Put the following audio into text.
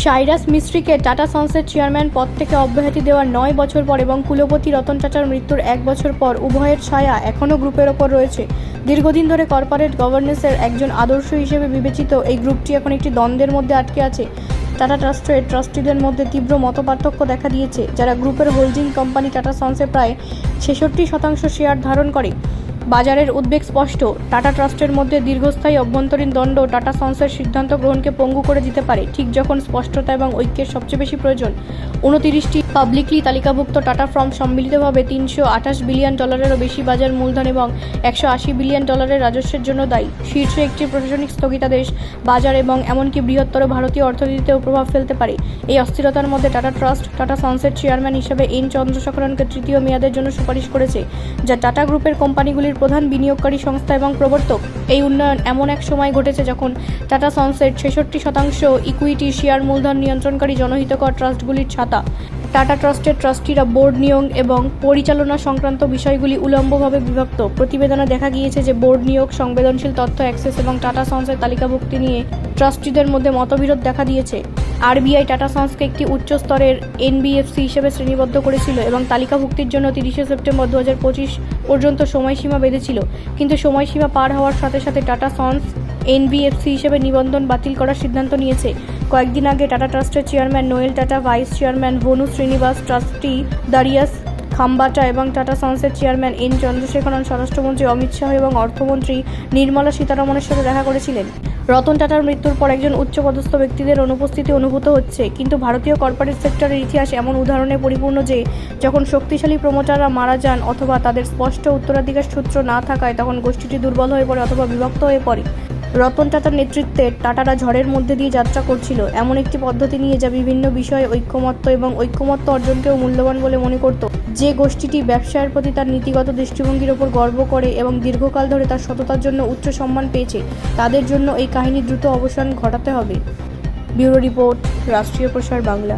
Cyrus মিস্ত্রিকে tata সন্সের chairman পদ থেকে অব্যাহতি দেওয়ার 9 বছর পর এবং কুলপতি রতন টাটার মৃত্যুর 1 বছর পর উভয়ের ছায়া এখনও গ্রুপের ওপর রয়েছে। দীর্ঘদিন ধরে কর্পোরেট গভর্নেন্সের একজন আদর্শ হিসেবে বিবেচিত এই গ্রুপটি এখন একটি দ্বন্দ্বের মধ্যে আটকে আছে। টাটা ট্রাস্টের ট্রাস্টিদের মধ্যে তীব্র মতপার্থক্য দেখা দিয়েছে, যারা গ্রুপের হোল্ডিং কোম্পানি টাটা সন্সে প্রায় 66% শেয়ার ধারণ করে। বাজারের উদ্বেগ স্পষ্ট, টাটা ট্রাস্টের মধ্যে দীর্ঘস্থায়ী অভ্যন্তরীণ দ্বন্দ্ব টাটা সন্সের সিদ্ধান্ত গ্রহণকে পঙ্গু করে দিতে পারে, ঠিক যখন স্পষ্টতা এবং ঐক্যের সবচেয়ে বেশি প্রয়োজন। 29টি পাবলিকলি তালিকাভুক্ত টাটা ফার্ম সম্মিলিতভাবে $328 বিলিয়নেরও বেশি বাজার মূলধন এবং $180 বিলিয়ন রাজস্বের জন্য দায়ী। শীর্ষে একটি প্রশাসনিক স্থগিতাদেশ বাজার এবং এমনকি বৃহত্তর ভারতীয় অর্থনীতিতেও প্রভাব ফেলতে পারে। এই অস্থিরতার মধ্যে টাটা ট্রাস্ট টাটা সন্সের চেয়ারম্যান হিসেবে এন চন্দ্রশেখরনকে তৃতীয় মেয়াদের জন্য সুপারিশ করেছে, যা টাটা গ্রুপের কোম্পানিগুলির প্রধান বিনিয়োগকারী সংস্থা এবং প্রবর্তক। এই উন্নয়ন এমন এক সময় ঘটেছে যখন টাটা সন্সের 66% ইকুইটি শেয়ার মূলধন নিয়ন্ত্রণকারী জনহিতকর ট্রাস্টগুলির ছাতা। টাটা ট্রাস্টের ট্রাস্টিরা বোর্ড নিয়োগ এবং পরিচালনা সংক্রান্ত বিষয়গুলি উলম্বভাবে বিভক্ত। প্রতিবেদনে দেখা গিয়েছে যে বোর্ড নিয়োগ, সংবেদনশীল তথ্য অ্যাক্সেস এবং টাটা সন্সের তালিকাভুক্তি নিয়ে ট্রাস্টিদের মধ্যে মতবিরোধ দেখা দিয়েছে। আরবিআই টাটা সন্সকে একটি উচ্চ স্তরের এনবিএফসি হিসেবে শ্রেণীবদ্ধ করেছিল এবং তালিকাভুক্তির জন্য 30 সেপ্টেম্বর 2025 পর্যন্ত সময়সীমা বেঁধেছিল, কিন্তু সময়সীমা পার হওয়ার সাথে সাথে টাটা সন্স এনবিএফসি হিসেবে নিবন্ধন বাতিল করার সিদ্ধান্ত নিয়েছে। কয়েকদিন আগে টাটা ট্রাস্টের chairman Noel Tata, vice chairman Venu Srinivas, trustee Darius Khambata এবং টাটা সন্সের চেয়ারম্যান এন চন্দ্রশেখরন, স্বরাষ্ট্রমন্ত্রী অমিত শাহ এবং অর্থমন্ত্রী নির্মলা সীতারমণের সাথে দেখা করেছিলেন। রতন টাটার মৃত্যুর পর একজন উচ্চপদস্থ ব্যক্তিদের অনুপস্থিতি অনুভূত হচ্ছে, কিন্তু ভারতীয় কর্পোরেট সেক্টরের ইতিহাস এমন উদাহরণে পরিপূর্ণ যে যখন শক্তিশালী প্রমোটাররা মারা যান অথবা তাদের স্পষ্ট উত্তরাধিকার সূত্র না থাকায়, তখন গোষ্ঠীটি দুর্বল হয়ে পড়ে অথবা বিভক্ত হয়ে পড়ে। রতন টাটার নেতৃত্বে টাটারা ঝড়ের মধ্যে দিয়ে যাত্রা করছিল, এমন একটি পদ্ধতি নিয়ে যা বিভিন্ন বিষয়ে ঐকমত্য এবং ঐকমত্য অর্জনকেও মূল্যবান বলে মনে করত। যে গোষ্ঠীটি ব্যবসায়ের প্রতি তার নীতিগত দৃষ্টিভঙ্গির ওপর গর্ব করে এবং দীর্ঘকাল ধরে তার সততার জন্য উচ্চ সম্মান পেয়েছে, তাদের জন্য এই কাহিনী দ্রুত অবসান ঘটাতে হবে। ব্যুরো রিপোর্ট, রাষ্ট্রীয় প্রসার বাংলা।